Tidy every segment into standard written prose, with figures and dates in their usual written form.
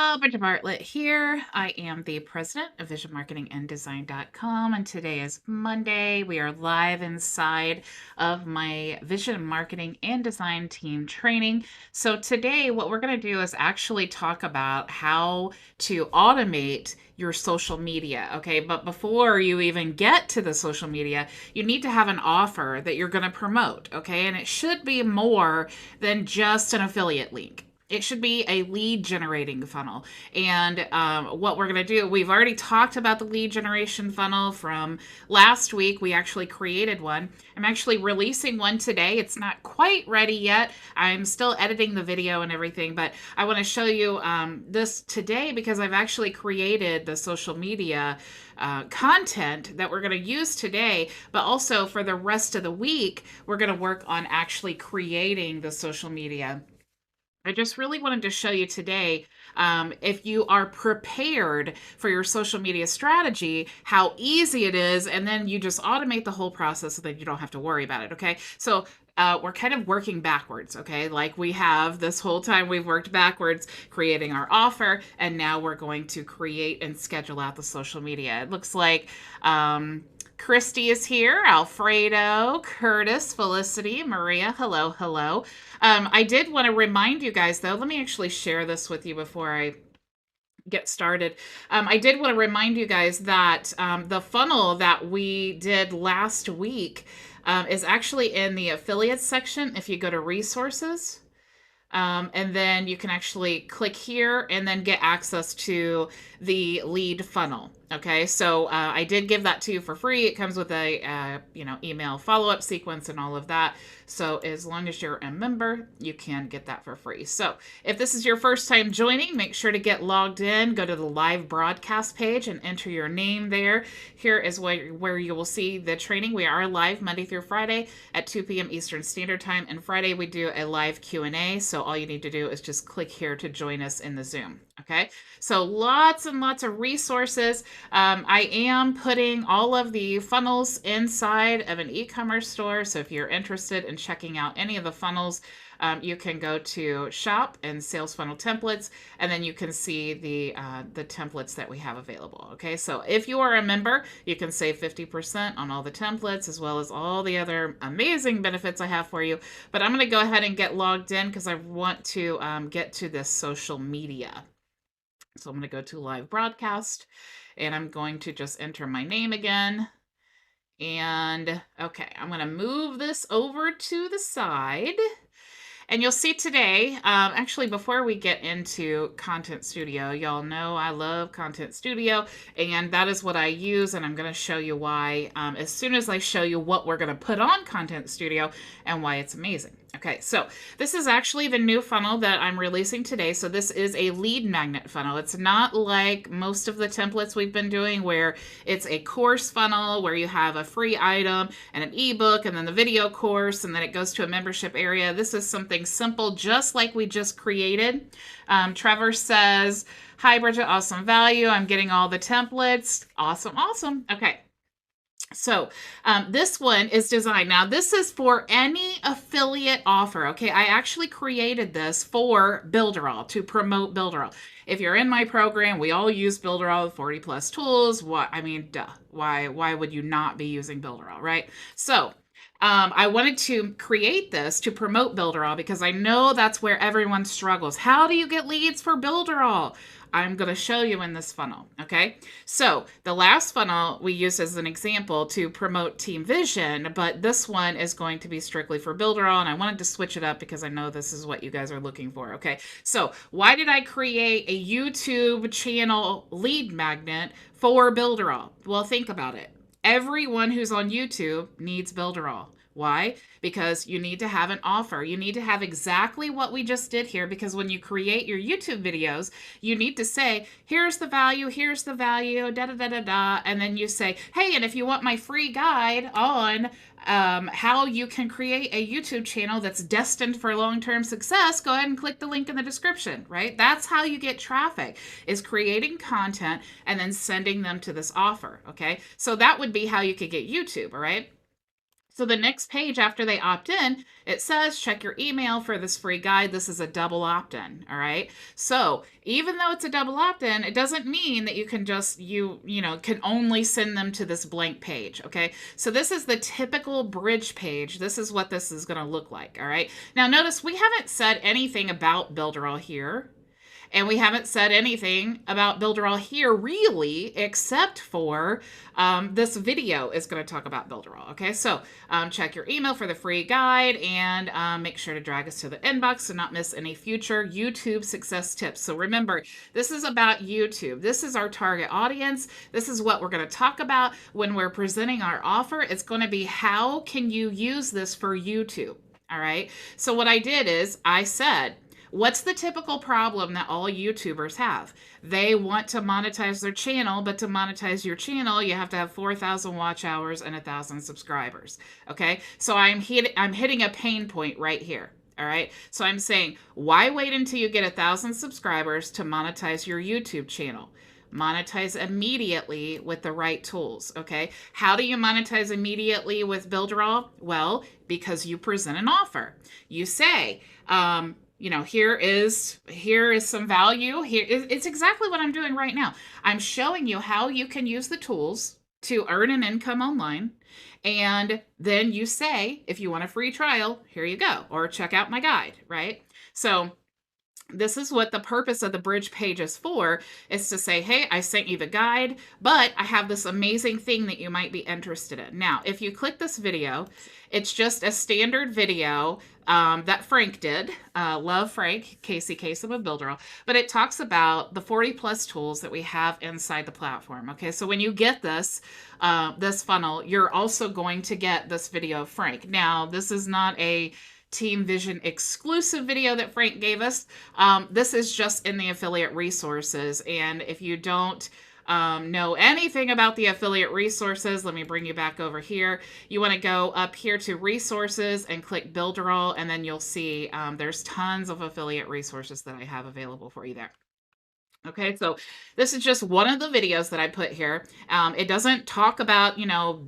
Hello, Bridget Bartlett here. I am the president of visionmarketinganddesign.com, and today is Monday. We are live inside of my vision marketing and design team training. So today, what we're going to do is actually talk about how to automate your social media. Okay, but before you even get to the social media, you need to have an offer that you're going to promote. Okay, and it should be more than just an affiliate link. It should be a lead generating funnel. And what we're going to do, we've already talked about the lead generation funnel from last week. We actually created one. I'm actually releasing one today. It's not quite ready yet. I'm still editing the video and everything, but I want to show you this today because I've actually created the social media content that we're going to use today, but also for the rest of the week, we're going to work on actually creating the social media. I just really wanted to show you today, if you are prepared for your social media strategy, how easy it is, and then you just automate the whole process so that you don't have to worry about it, okay? So we're kind of working backwards, okay? Like we have this whole time we've worked backwards, creating our offer, and now we're going to create and schedule out the social media. It looks like Christy is here, Alfredo, Curtis, Felicity, Maria, hello, hello. I did want to remind you guys, though, let me actually share this with you before I get started. I did want to remind you guys that the funnel that we did last week is actually in the affiliates section. If you go to resources, and then you can actually click here and then get access to the lead funnel. Okay, so I did give that to you for free. It comes with a email follow-up sequence and all of that. So as long as you're a member, you can get that for free. So if this is your first time joining, make sure to get logged in. Go to the live broadcast page and enter your name there. Here is where you will see the training. We are live Monday through Friday at 2 p.m. Eastern Standard Time. And Friday we do a live Q&A. So all you need to do is just click here to join us in the Zoom. Okay, so lots and lots of resources. I am putting all of the funnels inside of an e-commerce store. So if you're interested in checking out any of the funnels, you can go to shop and sales funnel templates, and then you can see the templates that we have available. Okay, so if you are a member, you can save 50% on all the templates as well as all the other amazing benefits I have for you. But I'm going to go ahead and get logged in because I want to get to this social media. So I'm going to go to live broadcast and I'm going to just enter my name again. And okay, I'm going to move this over to the side. And you'll see today, actually, before we get into Content Studio, y'all know I love Content Studio, and that is what I use, and I'm going to show you why as soon as I show you what we're going to put on Content Studio and why it's amazing. Okay, so this is actually the new funnel that I'm releasing today. So this is a lead magnet funnel. It's not like most of the templates we've been doing where it's a course funnel where you have a free item and an ebook and then the video course and then it goes to a membership area. This is something simple, just like we just created. Trevor says, hi, Bridget, awesome value. I'm getting all the templates. Awesome, awesome. Okay. So this one is designed. Now, this is for any affiliate offer. Okay, I actually created this for Builderall to promote Builderall. If you're in my program, we all use Builderall, 40 plus tools. Duh. Why would you not be using Builderall, right? So I wanted to create this to promote Builderall because I know that's where everyone struggles. How do you get leads for Builderall? I'm going to show you in this funnel, okay? So the last funnel we used as an example to promote Team Vision, but this one is going to be strictly for Builderall, and I wanted to switch it up because I know this is what you guys are looking for, okay? So why did I create a YouTube channel lead magnet for Builderall? Well, think about it. Everyone who's on YouTube needs Builderall. Why? Because you need to have an offer. You need to have exactly what we just did here, because when you create your YouTube videos, you need to say, here's the value, da da da da da, and then you say, hey, and if you want my free guide on how you can create a YouTube channel that's destined for long-term success, go ahead and click the link in the description, right? That's how you get traffic, is creating content and then sending them to this offer, okay? So that would be how you could get YouTube, all right? So the next page after they opt in, it says check your email for this free guide. This is a double opt-in, all right? So even though it's a double opt-in, it doesn't mean that you can just can only send them to this blank page, okay? So this is the typical bridge page. This is what this is going to look like, all right? Now notice we haven't said anything about Builderall here. And we haven't said anything about Builderall here really, except for this video is going to talk about Builderall. Okay, so check your email for the free guide and make sure to drag us to the inbox to not miss any future YouTube success tips. So remember, this is about YouTube. This is our target audience. This is what we're going to talk about when we're presenting our offer. It's going to be how can you use this for YouTube? All right. So what I did is I said, what's the typical problem that all YouTubers have? They want to monetize their channel, but to monetize your channel, you have to have 4,000 watch hours and 1,000 subscribers. Okay, so I'm hitting a pain point right here. All right, so I'm saying, why wait until you get 1,000 subscribers to monetize your YouTube channel? Monetize immediately with the right tools. Okay, how do you monetize immediately with Builderall? Well, because you present an offer. You say, here is some value. It's exactly what I'm doing right now. I'm showing you how you can use the tools to earn an income online. And then you say, if you want a free trial, here you go, or check out my guide, right? So this is what the purpose of the bridge page is for, is to say, hey, I sent you the guide, but I have this amazing thing that you might be interested in. Now, if you click this video, it's just a standard video that Frank did. Love Frank, Casey Kasem of Builderall. But it talks about the 40 plus tools that we have inside the platform. Okay, so when you get this funnel, you're also going to get this video of Frank. Now, this is not a Team Vision exclusive video that Frank gave us. This is just in the affiliate resources. And if you don't know anything about the affiliate resources, let me bring you back over here. You want to go up here to resources and click Builderall, and then you'll see there's tons of affiliate resources that I have available for you there. Okay, so this is just one of the videos that I put here. It doesn't talk about,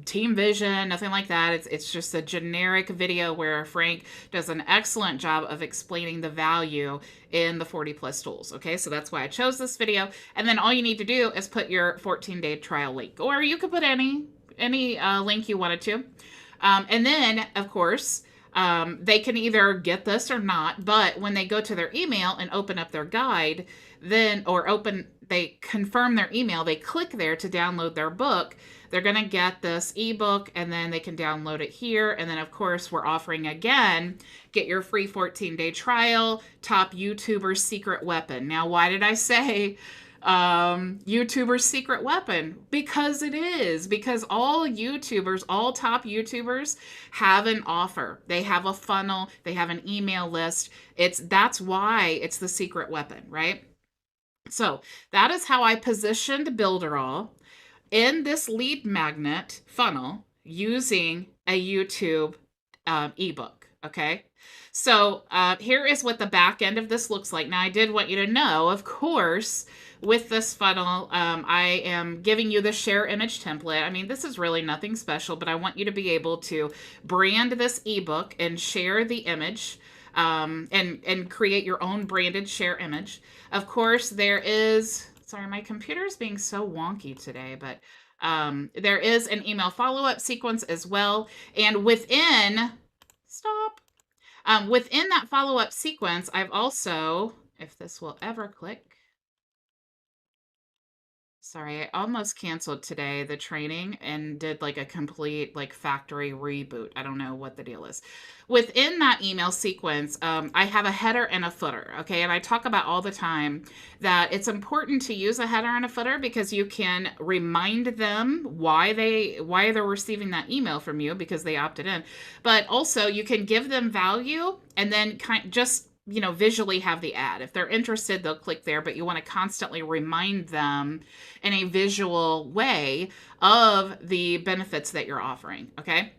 Team Vision, nothing like that. It's just a generic video where Frank does an excellent job of explaining the value in the 40 plus tools. Okay, so that's why I chose this video. And then all you need to do is put your 14-day trial link, or you could put any link you wanted to. And then, of course, they can either get this or not, but when they go to their email and open up their guide, they confirm their email, they click there to download their book, they're going to get this ebook, and then they can download it here. And then, of course, we're offering again, get your free 14-day trial, top YouTuber's secret weapon. Now, why did I say YouTuber's secret weapon? Because it is. Because all top YouTubers have an offer. They have a funnel. They have an email list. That's why it's the secret weapon, right? So that is how I positioned Builderall in this lead magnet funnel using a YouTube ebook. Okay, so here is what the back end of this looks like. Now, I did want you to know, of course, with this funnel, I am giving you the share image template. I mean, this is really nothing special, but I want you to be able to brand this ebook and share the image. And create your own branded share image. Of course, there is, sorry, my computer is being so wonky today, but there is an email follow-up sequence as well. And within that follow-up sequence, I've also, if this will ever click, sorry, I almost canceled today the training and did like a complete factory reboot. I don't know what the deal is. Within that email sequence, I have a header and a footer. Okay, and I talk about all the time that it's important to use a header and a footer because you can remind them why they're receiving that email from you because they opted in. But also you can give them value and then visually have the ad. If they're interested, they'll click there, but you want to constantly remind them in a visual way of the benefits that you're offering. Okay.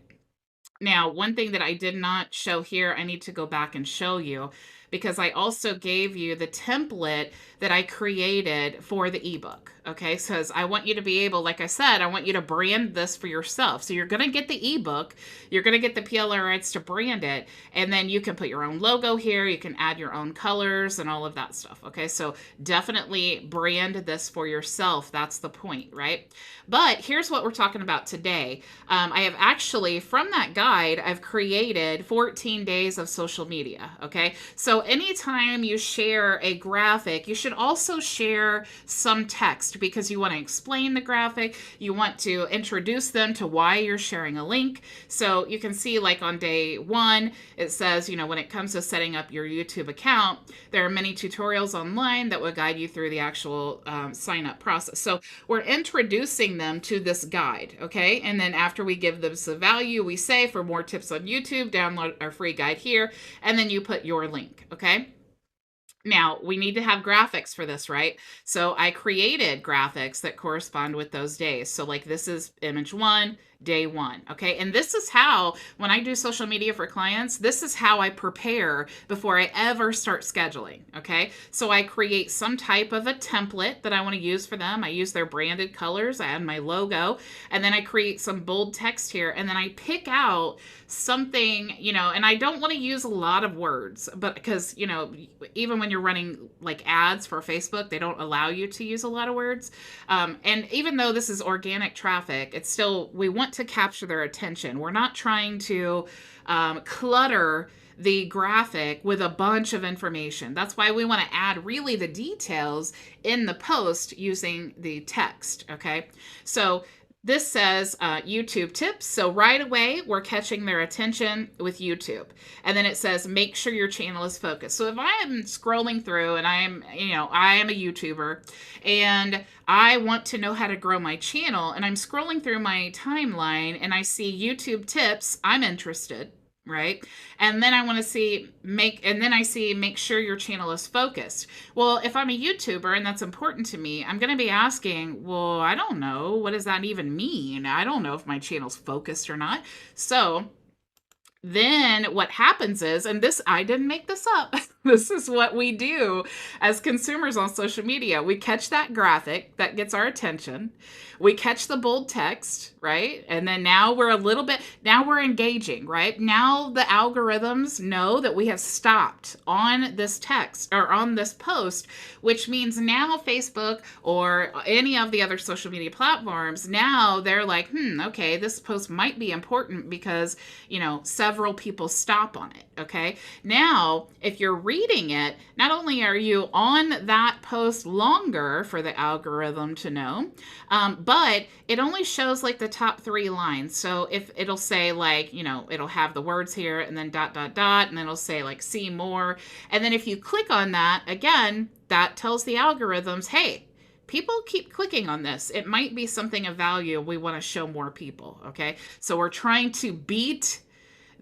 Now, one thing that I did not show here, I need to go back and show you, because I also gave you the template that I created for the ebook. Okay, so I want you to be able, like I said, I want you to brand this for yourself. So you're going to get the ebook, you're going to get the PLR rights to brand it, and then you can put your own logo here, you can add your own colors and all of that stuff. Okay, so definitely brand this for yourself. That's the point, right? But here's what we're talking about today. I have actually, from that guide, I've created 14 days of social media. Okay, so anytime you share a graphic, you should also share some text because you want to explain the graphic. You want to introduce them to why you're sharing a link. So you can see, like on day 1, it says, when it comes to setting up your YouTube account, there are many tutorials online that will guide you through the actual sign up process. So we're introducing them to this guide, okay? And then after we give them some value, we say, for more tips on YouTube, download our free guide here, and then you put your link, okay? Now, we need to have graphics for this, right? So I created graphics that correspond with those days. So like this is image 1, day 1, okay? And this is how, when I do social media for clients, this is how I prepare before I ever start scheduling, okay? So I create some type of a template that I want to use for them. I use their branded colors, I add my logo, and then I create some bold text here, and then I pick out something, and I don't want to use a lot of words, but because, even when you're running like ads for Facebook, they don't allow you to use a lot of words. And even though this is organic traffic, it's still, we want to capture their attention. We're not trying to clutter the graphic with a bunch of information. That's why we want to add really the details in the post using the text, okay? So this says YouTube tips. So right away, we're catching their attention with YouTube. And then it says, make sure your channel is focused. So if I am scrolling through and I am a YouTuber and I want to know how to grow my channel and I'm scrolling through my timeline and I see YouTube tips, I'm interested. Right? And then I want to see, make sure your channel is focused. Well, if I'm a YouTuber and that's important to me, I'm going to be asking, well, I don't know. What does that even mean? I don't know if my channel's focused or not. So then what happens is, and this, I didn't make this up. This is what we do as consumers on social media. We catch that graphic that gets our attention. We catch the bold text, right? And then now we're engaging, right? Now the algorithms know that we have stopped on this text or on this post, which means now Facebook or any of the other social media platforms, now they're like, okay, this post might be important because, several people stop on it, okay? Now, if you're reading it, not only are you on that post longer for the algorithm to know, but it only shows like the top 3 lines. So if it'll say like, it'll have the words here and then ... and then it'll say like see more. And then if you click on that, again, that tells the algorithms, hey, people keep clicking on this. It might be something of value. We want to show more people, okay? So we're trying to beat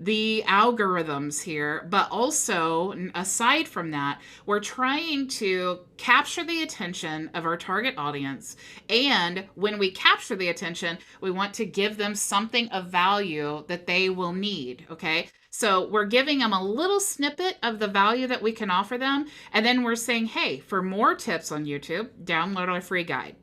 the algorithms here, but also aside from that, we're trying to capture the attention of our target audience. And when we capture the attention, we want to give them something of value that they will need, okay? So we're giving them a little snippet of the value that we can offer them. And then we're saying, hey, for more tips on YouTube, download our free guide.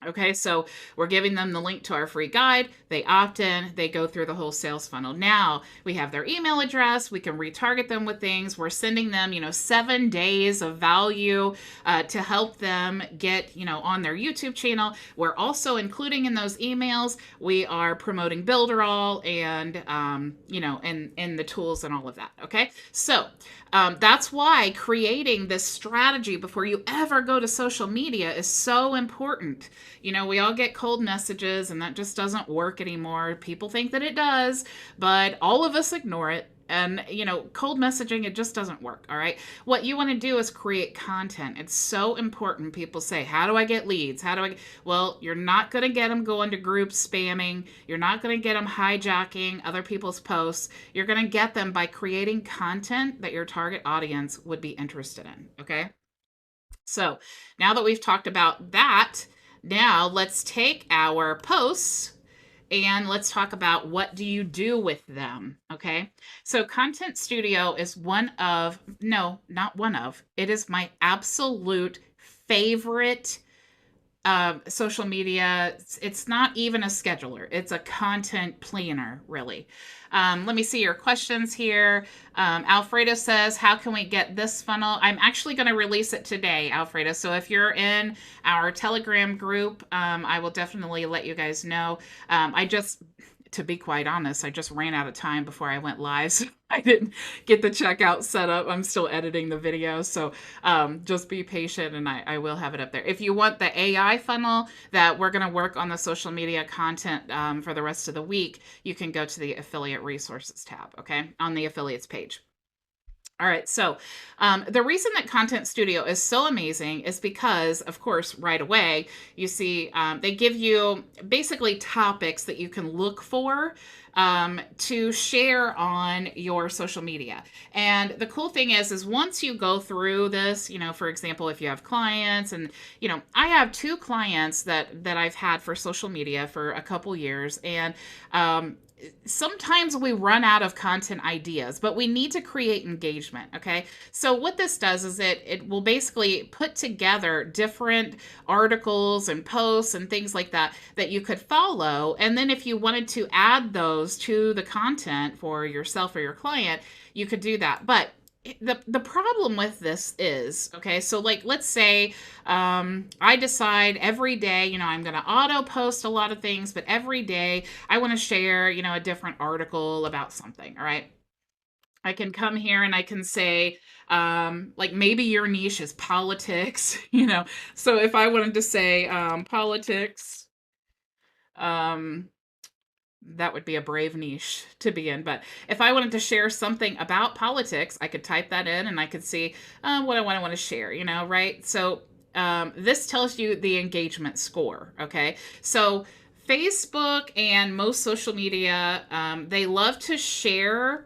Okay, so we're giving them the link to our free guide. They opt in, they go through the whole sales funnel. Now we have their email address. We can retarget them with things. We're sending them, 7 days of value to help them get, on their YouTube channel. We're also including in those emails, we are promoting Builderall and, and the tools and all of that. Okay, so that's why creating this strategy before you ever go to social media is so important. We all get cold messages and that just doesn't work anymore. People think that it does, but all of us ignore it. And, cold messaging, it just doesn't work, all right? What you want to do is create content. It's so important. People say, how do I get leads? Well, you're not going to get them going to groups spamming. You're not going to get them hijacking other people's posts. You're going to get them by creating content that your target audience would be interested in, okay? So now that we've talked about that, now let's take our posts and let's talk about what do you do with them. Okay. So Content Studio is not one of, it is my absolute favorite social media. It's not even a scheduler, it's a content planner, really. Let me see your questions here. Alfredo says, how can we get this funnel? I'm actually going to release it today, Alfredo. So if you're in our Telegram group, I will definitely let you guys know. To be quite honest, I just ran out of time before I went live. So I didn't get the checkout set up. I'm still editing the video. So just be patient, and I will have it up there. If you want the AI funnel that we're going to work on the social media content for the rest of the week, you can go to the affiliate resources tab, okay, on the affiliates page. All right, so the reason that Content Studio is so amazing is because, of course, right away, you see they give you basically topics that you can look for to share on your social media. And the cool thing is once you go through this, for example, if you have clients, and I have 2 clients that I've had for social media for a couple years, and sometimes we run out of content ideas, but we need to create engagement. Okay. So what this does is it will basically put together different articles and posts and things like that you could follow. And then if you wanted to add those to the content for yourself or your client, you could do that. But the problem with this is, okay, so like let's say I decide every day, I'm going to auto post a lot of things, but every day I want to share, a different article about something. All right. I can come here and I can say, like maybe your niche is politics, So if I wanted to say politics, that would be a brave niche to be in. But if I wanted to share something about politics, I could type that in and I could see what I want to share, right? So this tells you the engagement score. Okay. So Facebook and most social media, they love to share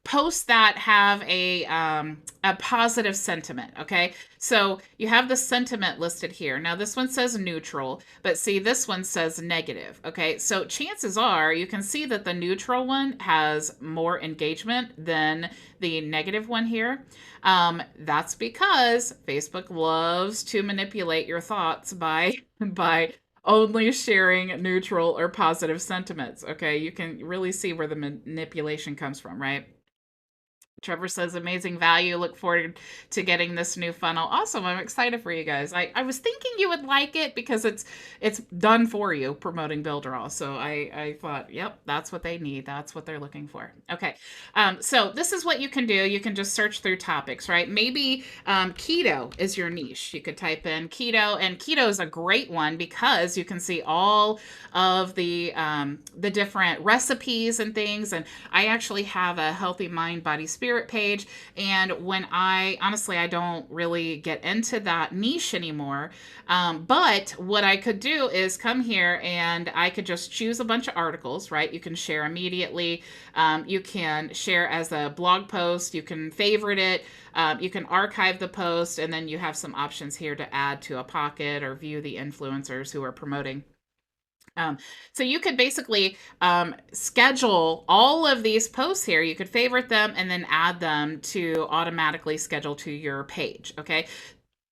posts that have a positive sentiment. Okay, so you have the sentiment listed here. Now this one says neutral, but see, this one says negative. Okay, so chances are you can see that the neutral one has more engagement than the negative one here. That's because Facebook loves to manipulate your thoughts by only sharing neutral or positive sentiments. Okay, you can really see where the manipulation comes from, right? Trevor says amazing value. Look forward to getting this new funnel. Awesome. I'm excited for you guys. I was thinking you would like it because it's done for you, promoting Builderall. So I thought, yep, that's what they need. That's what they're looking for. Okay. So this is what you can do. You can just search through topics, right? Maybe keto is your niche. You could type in keto, and keto is a great one because you can see all of the different recipes and things. And I actually have a healthy mind, body, spirit page. And when I don't really get into that niche anymore. But what I could do is come here and I could just choose a bunch of articles, right? You can share immediately. You can share as a blog post. You can favorite it. You can archive the post, and then you have some options here to add to a pocket or view the influencers who are promoting. So you could basically schedule all of these posts here. You could favorite them and then add them to automatically schedule to your page. Okay.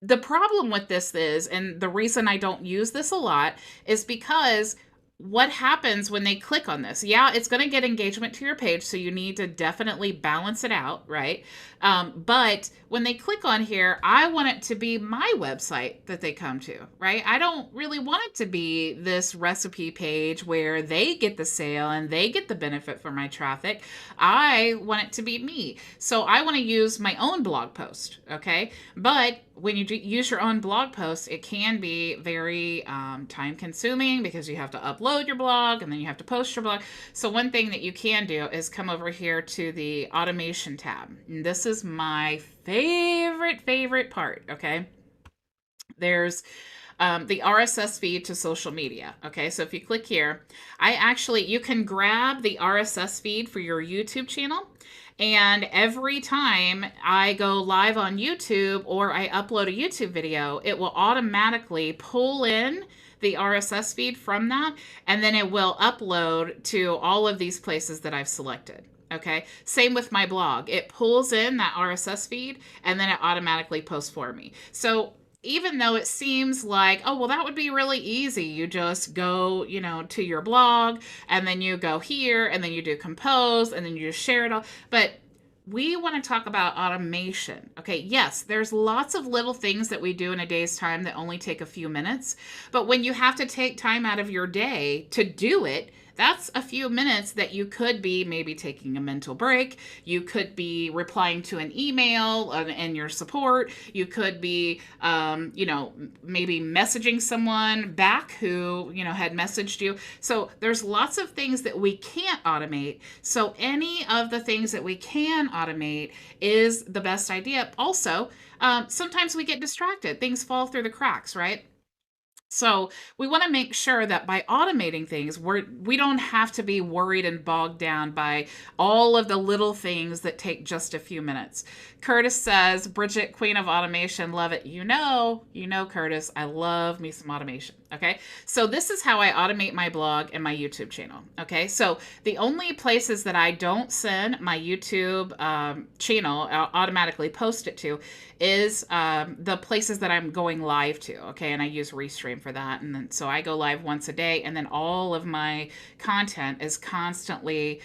The problem with this is, and the reason I don't use this a lot, is because what happens when they click on this? Yeah, it's going to get engagement to your page, so you need to definitely balance it out, right? But when they click on here, I want it to be my website that they come to, right? I don't really want it to be this recipe page where they get the sale and they get the benefit from my traffic. I want it to be me. So I want to use my own blog post, okay? But when you use your own blog post, it can be very time consuming because you have to upload your blog and then you have to post your blog. So one thing that you can do is come over here to the automation tab. And this is my favorite part, okay? There's the RSS feed to social media. Okay, so if you click here, you can grab the RSS feed for your YouTube channel. And every time I go live on YouTube or I upload a YouTube video, it will automatically pull in the RSS feed from that, and then it will upload to all of these places that I've selected. Okay. Same with my blog. It pulls in that RSS feed and then it automatically posts for me. So even though it seems like, oh, well, that would be really easy. You just go, to your blog and then you go here and then you do compose and then you just share it all. But we want to talk about automation. Okay, yes, there's lots of little things that we do in a day's time that only take a few minutes. But when you have to take time out of your day to do it, that's a few minutes that you could be maybe taking a mental break. You could be replying to an email and your support. You could be, maybe messaging someone back who, had messaged you. So there's lots of things that we can't automate. So any of the things that we can automate is the best idea. Also, sometimes we get distracted. Things fall through the cracks, right? So we want to make sure that by automating things, we don't have to be worried and bogged down by all of the little things that take just a few minutes. Curtis says, Bridget, queen of automation, love it. Curtis, I love me some automation. Okay. So this is how I automate my blog and my YouTube channel. Okay. So the only places that I don't send my YouTube channel, automatically post it to, is the places that I'm going live to. Okay. And I use Restream for that. And then so I go live once a day, and then all of my content is constantly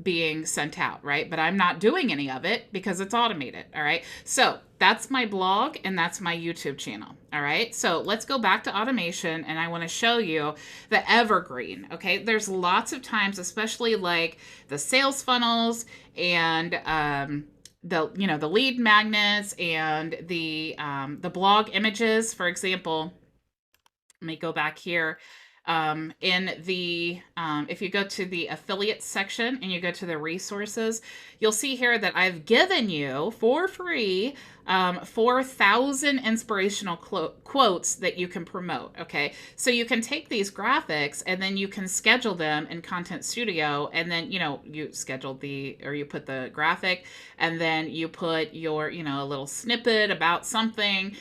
being sent out, right? But I'm not doing any of it because it's automated. All right. So that's my blog and that's my YouTube channel. All right. So let's go back to automation, and I want to show you the evergreen. Okay. There's lots of times, especially like the sales funnels and the lead magnets and the blog images, for example. Let me go back here. If you go to the affiliates section and you go to the resources, you'll see here that I've given you for free 4,000 inspirational quotes that you can promote. Okay. So you can take these graphics and then you can schedule them in Content Studio, and then, you schedule you put the graphic, and then you put your, a little snippet about something.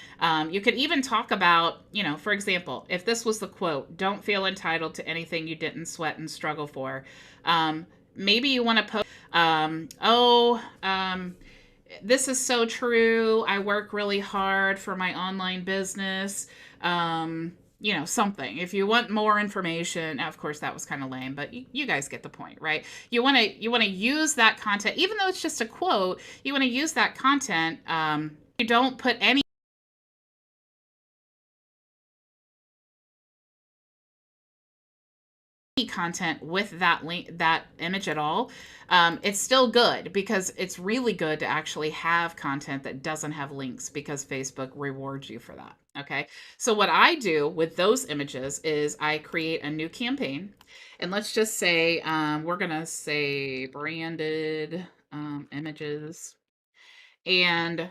You could even talk about, for example, if this was the quote, don't feel entitled to anything you didn't sweat and struggle for. Maybe you want to post, this is so true. I work really hard for my online business. Something. If you want more information, of course that was kind of lame, but you guys get the point, right? You want to use that content, even though it's just a quote. You want to use that content. You don't put any content with that link, that image at all. It's still good, because it's really good to actually have content that doesn't have links, because Facebook rewards you for that. Okay. So what I do with those images is I create a new campaign, and let's just say, we're going to say branded images. And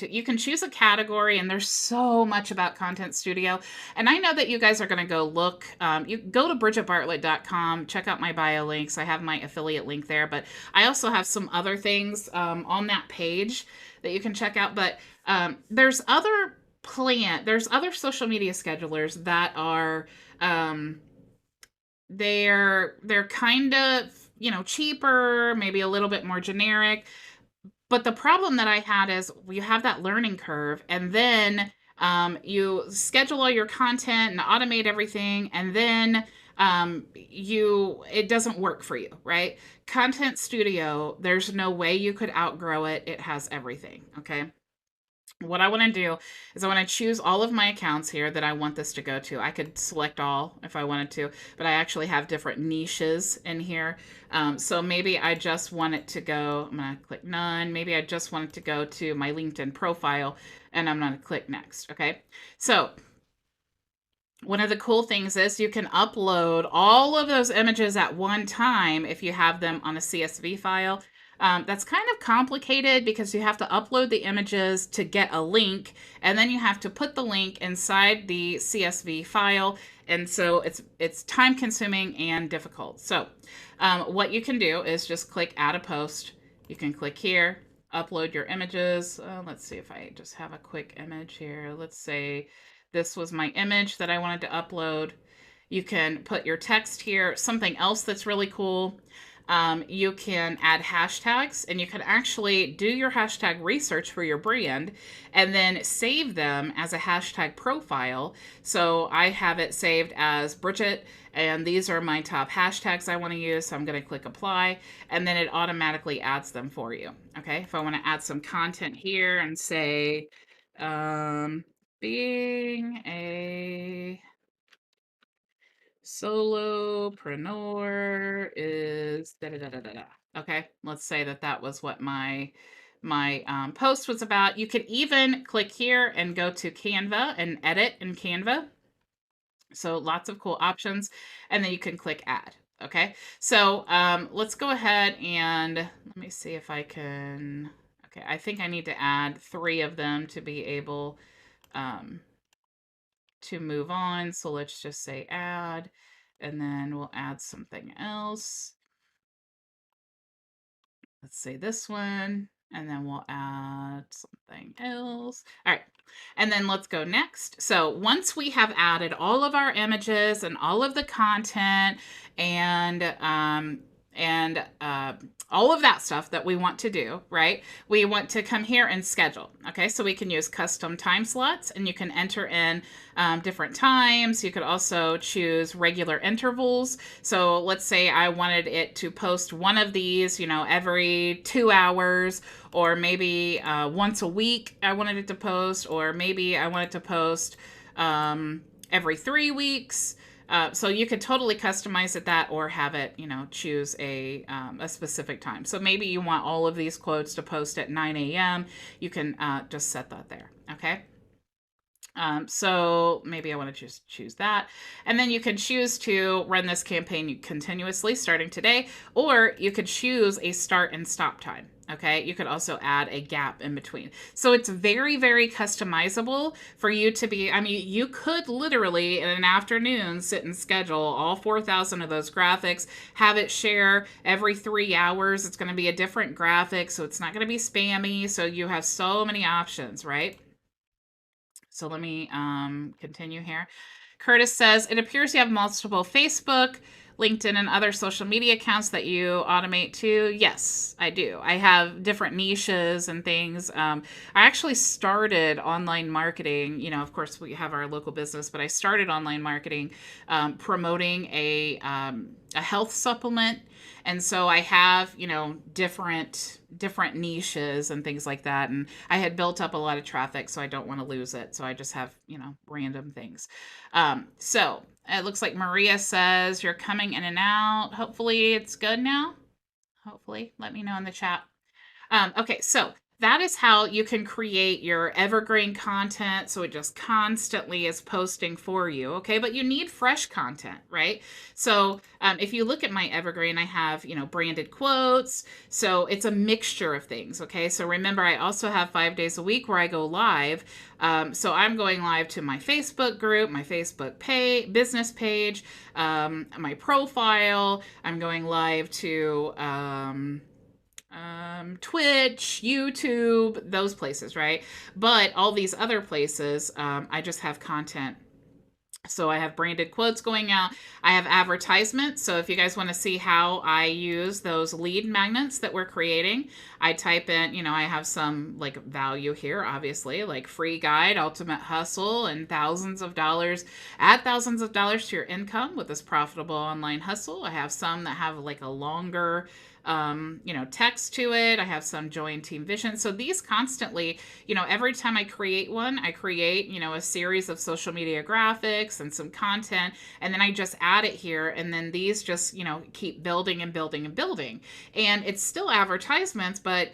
you can choose a category, and there's so much about Content Studio. And I know that you guys are going to go look, you go to bridgetbartlett.com, check out my bio links. I have my affiliate link there, but I also have some other things on that page that you can check out. But there's other social media schedulers that are, they're kind of, cheaper, maybe a little bit more generic. But the problem that I had is you have that learning curve, and then you schedule all your content and automate everything, and then it doesn't work for you, right? Content Studio, there's no way you could outgrow it. It has everything. Okay. What I want to do is I want to choose all of my accounts here that I want this to go to. I could select all if I wanted to, but I actually have different niches in here. So maybe I just want it to go, I'm going to click none. Maybe I just want it to go to my LinkedIn profile, and I'm going to click next. Okay. So one of the cool things is you can upload all of those images at one time if you have them on a CSV file. That's kind of complicated because you have to upload the images to get a link, and then you have to put the link inside the CSV file. And so it's time consuming and difficult. So what you can do is just click add a post. You can click here, upload your images. Let's see if I just have a quick image here. Let's say This was my image that I wanted to upload. You can put your text here. Something else that's really cool, you can add hashtags, and you can actually do your hashtag research for your brand and then save them as a hashtag profile. So I have it saved as Bridget, and these are my top hashtags I want to use. So I'm going to click apply, and then it automatically adds them for you. Okay, if I want to add some content here and say, being a solopreneur is da da da da da da. Okay, let's say that that was what my post was about. You could even click here and go to Canva and edit in Canva. So lots of cool options, and then you can click add. Okay, so let's go ahead and let me see if I can. Okay, I think I need to add 3 of them to be able to move on. So let's just say add, and then we'll add something else. Let's say this one, and then we'll add something else. All right. And then let's go next. So once we have added all of our images and all of the content and all of that stuff that we want to do, right? We want to come here and schedule. Okay, so we can use custom time slots, and you can enter in different times. You could also choose regular intervals. So let's say I wanted it to post one of these, every 2 hours, or maybe once a week I wanted it to post, or maybe I wanted to post every 3 weeks. So you could totally customize it that, or have it, choose a specific time. So maybe you want all of these quotes to post at 9 a.m. You can just set that there. Okay. So maybe I want to just choose that. And then you can choose to run this campaign continuously starting today, or you could choose a start and stop time. Okay, you could also add a gap in between. So it's very, very customizable for you to be. I mean, you could literally in an afternoon sit and schedule all 4,000 of those graphics, have it share every 3 hours. It's going to be a different graphic, so it's not going to be spammy. So you have so many options, right? So let me continue here. Curtis says, it appears you have multiple Facebook, LinkedIn, and other social media accounts that you automate too. Yes, I do. I have different niches and things. I actually started online marketing. Of course, we have our local business, but I started online marketing promoting a health supplement. And so I have, different niches and things like that. And I had built up a lot of traffic, so I don't want to lose it. So I just have, random things. So it looks like Maria says you're coming in and out. Hopefully it's good now. Hopefully, let me know in the chat. Okay, so that is how you can create your evergreen content, so it just constantly is posting for you. Okay, but you need fresh content, right? So if you look at my evergreen, I have branded quotes. So it's a mixture of things. Okay, so remember, I also have 5 days a week where I go live. So I'm going live to my Facebook group, my Facebook business page, my profile. I'm going live to Twitch, YouTube, those places, right? But all these other places, I just have content. So I have branded quotes going out. I have advertisements. So if you guys want to see how I use those lead magnets that we're creating, I type in, I have some like value here, obviously, like free guide, ultimate hustle, and add thousands of dollars to your income with this profitable online hustle. I have some that have like a longer text to it. I have some join team vision. So these constantly, every time I create one, I create, a series of social media graphics and some content, and then I just add it here. And then these just, keep building and building and building. And it's still advertisements, but,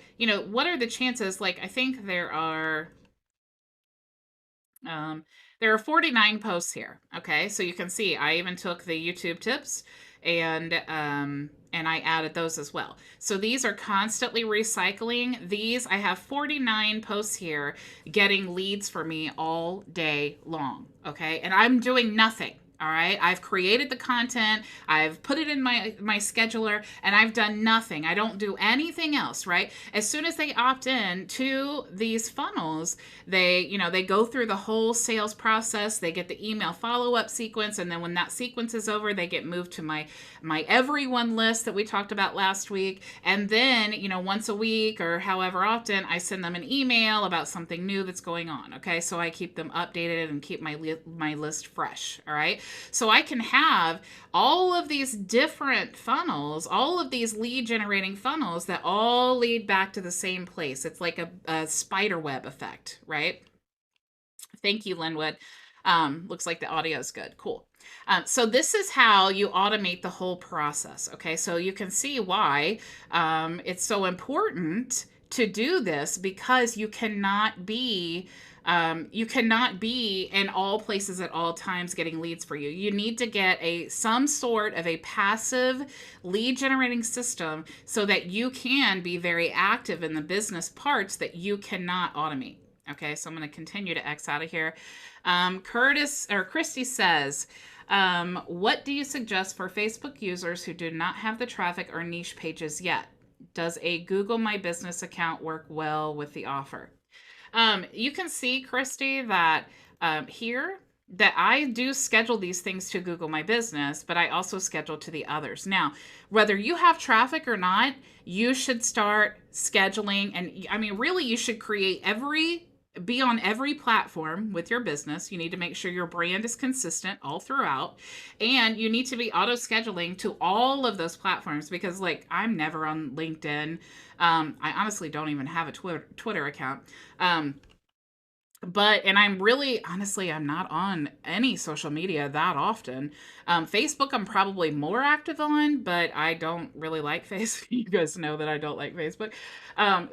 what are the chances? Like, I think there are 49 posts here. Okay, so you can see I even took the YouTube tips and I added those as well. So these are constantly recycling. These, I have 49 posts here getting leads for me all day long. Okay, and I'm doing nothing. All right. I've created the content. I've put it in my scheduler and I've done nothing. I don't do anything else, right? As soon as they opt in to these funnels, they go through the whole sales process. They get the email follow-up sequence, and then when that sequence is over, they get moved to my everyone list that we talked about last week. And then, once a week or however often, I send them an email about something new that's going on. Okay. So I keep them updated and keep my list fresh. All right. So I can have all of these different funnels, all of these lead generating funnels that all lead back to the same place. It's like a spider web effect, right? Thank you, Linwood. Looks like the audio is good. Cool. So this is how you automate the whole process. Okay, so you can see why it's so important to do this, because you cannot be in all places at all times getting leads for you. You need to get some sort of a passive lead generating system so that you can be very active in the business parts that you cannot automate. Okay, so I'm going to continue to X out of here. Christy says, what do you suggest for Facebook users who do not have the traffic or niche pages yet? Does a Google My Business account work well with the offer? You can see, Christy, that here that I do schedule these things to Google My Business, but I also schedule to the others. Now, whether you have traffic or not, you should start scheduling. And I mean, really, you should be on every platform with your business. You need to make sure your brand is consistent all throughout. And you need to be auto scheduling to all of those platforms, because, like, I'm never on LinkedIn. I honestly don't even have a Twitter account. And I'm really, honestly, I'm not on any social media that often. Facebook, I'm probably more active on, but I don't really like Facebook. You guys know that I don't like Facebook.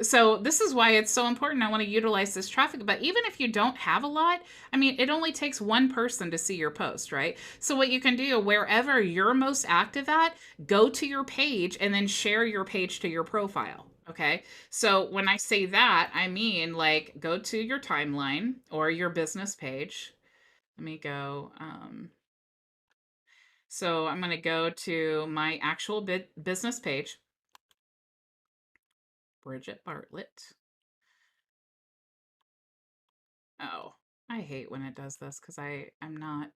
So this is why it's so important. I want to utilize this traffic. But even if you don't have a lot, I mean, it only takes one person to see your post, right? So what you can do, wherever you're most active at, go to your page and then share your page to your profile. Okay. So when I say that, I mean, like, go to your timeline or your business page. Let me go. So I'm going to go to my actual business page, Bridget Bartlett. Oh, I hate when it does this because I'm not.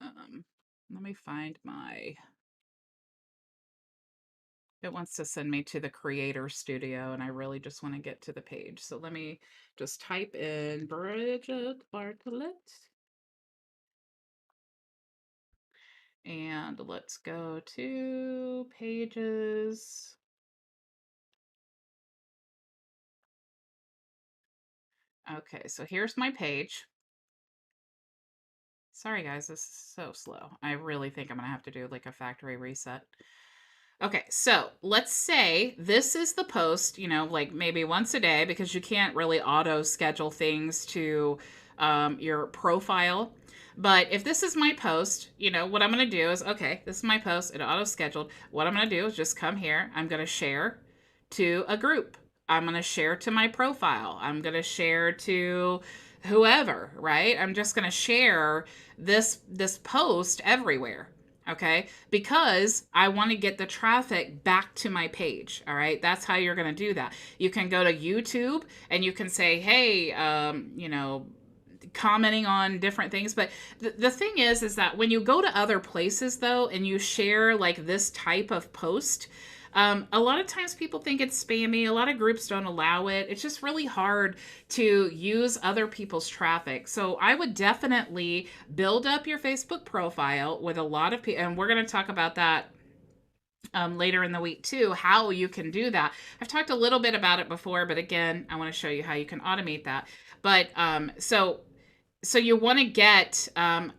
Let me find it wants to send me to the creator studio, and I really just want to get to the page. So let me just type in Bridget Bartlett. And let's go to pages. Okay, so here's my page. Sorry, guys, this is so slow. I really think I'm going to have to do like a factory reset. Okay, so let's say this is the post, like maybe once a day, because you can't really auto schedule things to your profile. But if this is my post, what I'm going to do is, okay, this is my post, it auto scheduled. What I'm going to do is just come here. I'm going to share to a group. I'm going to share to my profile. I'm going to share to whoever, right? I'm just going to share this post everywhere. Okay, because I want to get the traffic back to my page. All right, that's how you're going to do that. You can go to YouTube and you can say, hey, commenting on different things. But the thing is that when you go to other places, though, and you share like this type of post, a lot of times people think it's spammy. A lot of groups don't allow it. It's just really hard to use other people's traffic. So I would definitely build up your Facebook profile with a lot of people. And we're going to talk about that later in the week too, how you can do that. I've talked a little bit about it before, but again, I want to show you how you can automate that. But so you want to get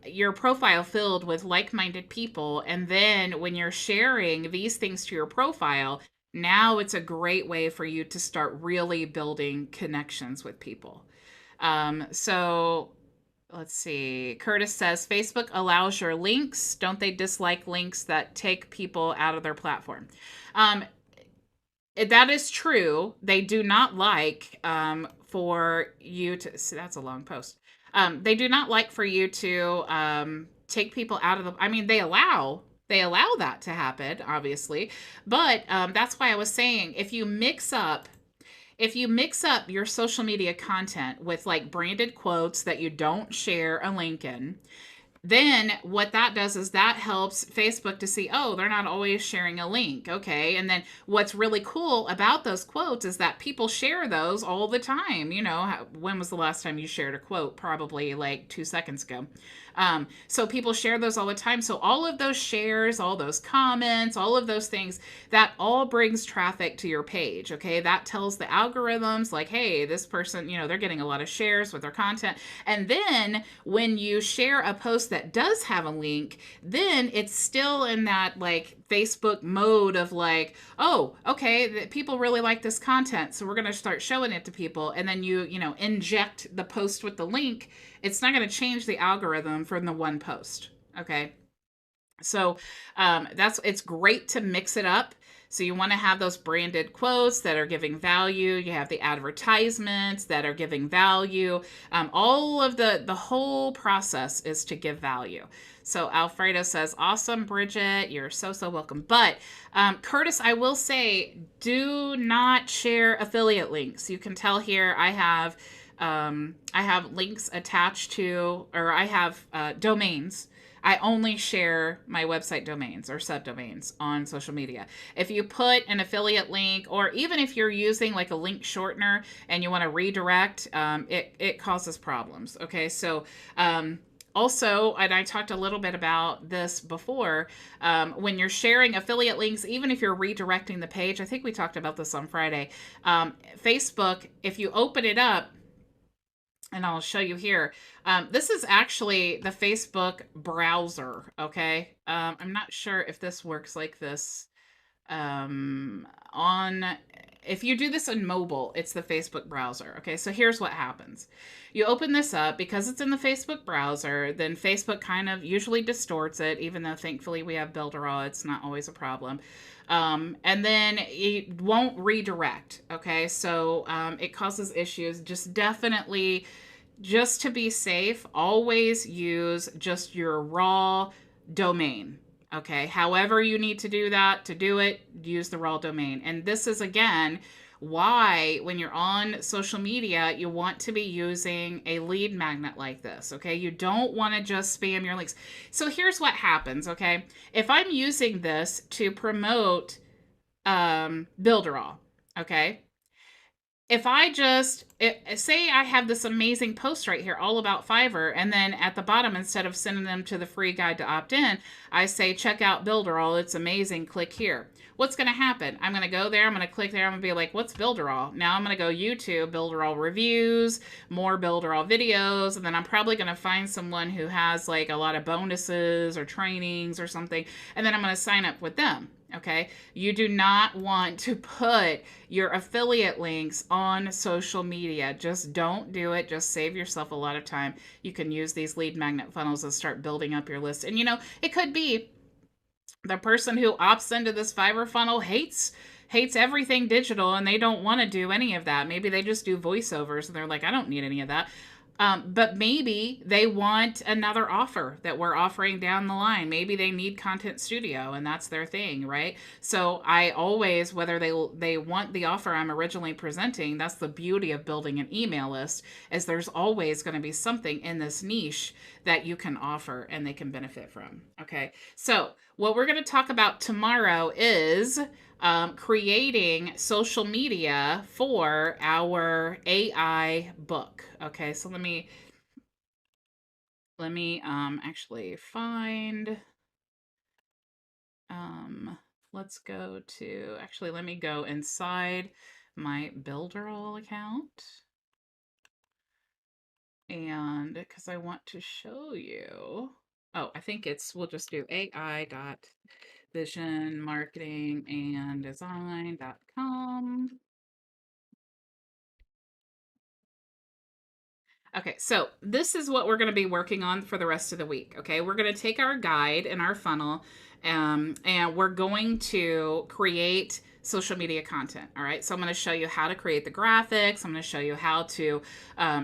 your profile filled with like-minded people. And then when you're sharing these things to your profile, now it's a great way for you to start really building connections with people. So let's see. Curtis says, Facebook allows your links. Don't they dislike links that take people out of their platform? That is true. They do not like for you to. See, that's a long post. They do not like for you to take people out of the. I mean, they allow that to happen, obviously, but that's why I was saying if you mix up your social media content with like branded quotes that you don't share a link in, then what that does is that helps Facebook to see, oh, they're not always sharing a link. Okay. And then what's really cool about those quotes is that people share those all the time. When was the last time you shared a quote? Probably like 2 seconds ago. So people share those all the time. So all of those shares, all those comments, all of those things, that all brings traffic to your page. Okay. That tells the algorithms like, hey, this person, they're getting a lot of shares with their content. And then when you share a post that does have a link, then it's still in that like Facebook mode of like, oh, okay, people really like this content, so we're going to start showing it to people. And then you inject the post with the link. It's not going to change the algorithm from the one post. Okay. So it's great to mix it up. So you want to have those branded quotes that are giving value. You have the advertisements that are giving value. All of the whole process is to give value. So Alfredo says, awesome, Bridget. You're so welcome. But Curtis, I will say, do not share affiliate links. You can tell here I have links attached to, or I have domains. I only share my website domains or subdomains on social media. If you put an affiliate link, or even if you're using like a link shortener and you want to redirect, it causes problems. Okay, so also, and I talked a little bit about this before, when you're sharing affiliate links, even if you're redirecting the page, I think we talked about this on Friday. Facebook, if you open it up, and I'll show you here. This is actually the Facebook browser, okay? I'm not sure if this works like this on if you do this on mobile, it's the Facebook browser. Okay, so here's what happens. You open this up because it's in the Facebook browser, then Facebook kind of usually distorts it, even though thankfully we have Builderall, it's not always a problem. And then it won't redirect. Okay, so it causes issues. Just definitely, just to be safe, always use just your raw domain. Okay, however you need to do that, to do it, use the raw domain. And this is again why when you're on social media, you want to be using a lead magnet like this. Okay, you don't want to just spam your links. So here's what happens. Okay, if I'm using this to promote Builderall, okay, if I just say I have this amazing post right here all about Fiverr, and then at the bottom, instead of sending them to the free guide to opt in, I say, check out Builderall, it's amazing, click here. What's going to happen? I'm going to go there, I'm going to click there, I'm going to be like, what's Builderall? Now I'm going to go YouTube, Builderall reviews, more Builderall videos, and then I'm probably going to find someone who has like a lot of bonuses or trainings or something, and then I'm going to sign up with them. Okay, you do not want to put your affiliate links on social media. Just don't do it. Just save yourself a lot of time. You can use these lead magnet funnels and start building up your list. And it could be the person who opts into this Fiverr funnel hates everything digital and they don't want to do any of that. Maybe they just do voiceovers and they're like, I don't need any of that. But maybe they want another offer that we're offering down the line. Maybe they need Content Studio and that's their thing, right? So I always, whether they want the offer I'm originally presenting, that's the beauty of building an email list, is there's always going to be something in this niche that you can offer and they can benefit from. Okay, so what we're going to talk about tomorrow is creating social media for our AI book. Okay, so let me actually find let's go to let me go inside my Builderall account, and because I want to show you. Oh, I think we'll just do ai.visionmarketinganddesign.com. Okay, so this is what we're going to be working on for the rest of the week. Okay, we're going to take our guide and our funnel, and we're going to create social media content. All right. So I'm going to show you how to create the graphics. I'm going to show you how to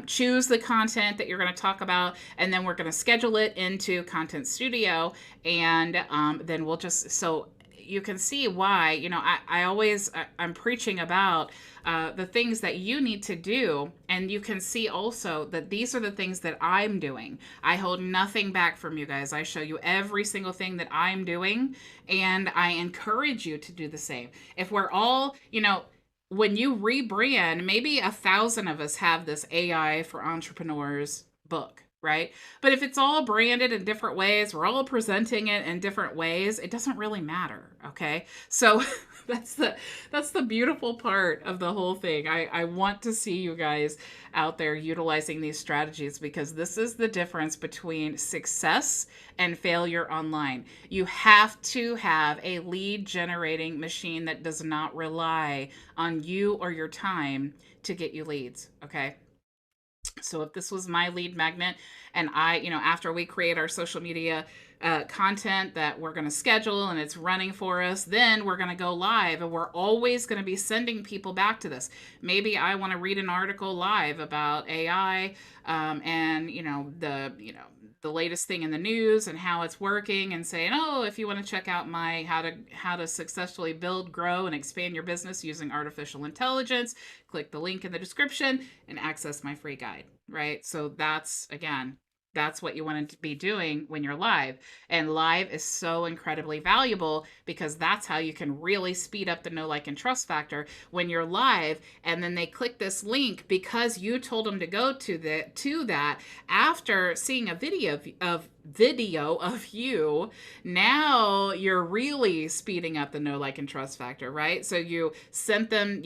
choose the content that you're going to talk about. And then we're going to schedule it into Content Studio. And then we'll just, so you can see why, I'm preaching about the things that you need to do. And you can see also that these are the things that I'm doing. I hold nothing back from you guys. I show you every single thing that I'm doing, and I encourage you to do the same. If we're all, when you rebrand, maybe 1,000 of us have this AI for Entrepreneurs book, right? But if it's all branded in different ways, we're all presenting it in different ways, it doesn't really matter, okay? So that's the beautiful part of the whole thing. I want to see you guys out there utilizing these strategies, because this is the difference between success and failure online. You have to have a lead generating machine that does not rely on you or your time to get you leads, okay? So if this was my lead magnet, and after we create our social media content that we're going to schedule and it's running for us, then we're going to go live, and we're always going to be sending people back to this. Maybe I want to read an article live about AI, and the latest thing in the news and how it's working, and saying, oh, if you want to check out my how to successfully build, grow, and expand your business using artificial intelligence, click the link in the description and access my free guide, right? So that's what you want to be doing when you're live. And live is so incredibly valuable, because that's how you can really speed up the know, like, and trust factor when you're live. And then they click this link because you told them to go to that after seeing a video of you. Now you're really speeding up the know, like, and trust factor, right? So you sent them,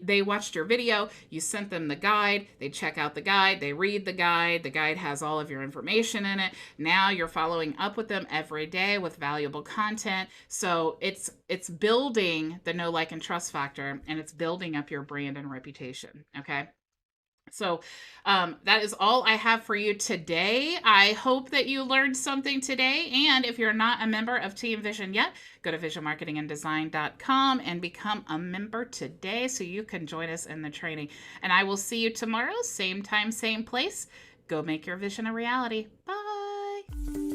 they watched your video, you sent them the guide, they check out the guide, they read the guide has all of your information in it. Now you're following up with them every day with valuable content. So it's building the know, like, and trust factor, and it's building up your brand and reputation, okay? So that is all I have for you today. I hope that you learned something today. And if you're not a member of Team Vision yet, go to visionmarketinganddesign.com and become a member today so you can join us in the training. And I will see you tomorrow, same time, same place. Go make your vision a reality. Bye.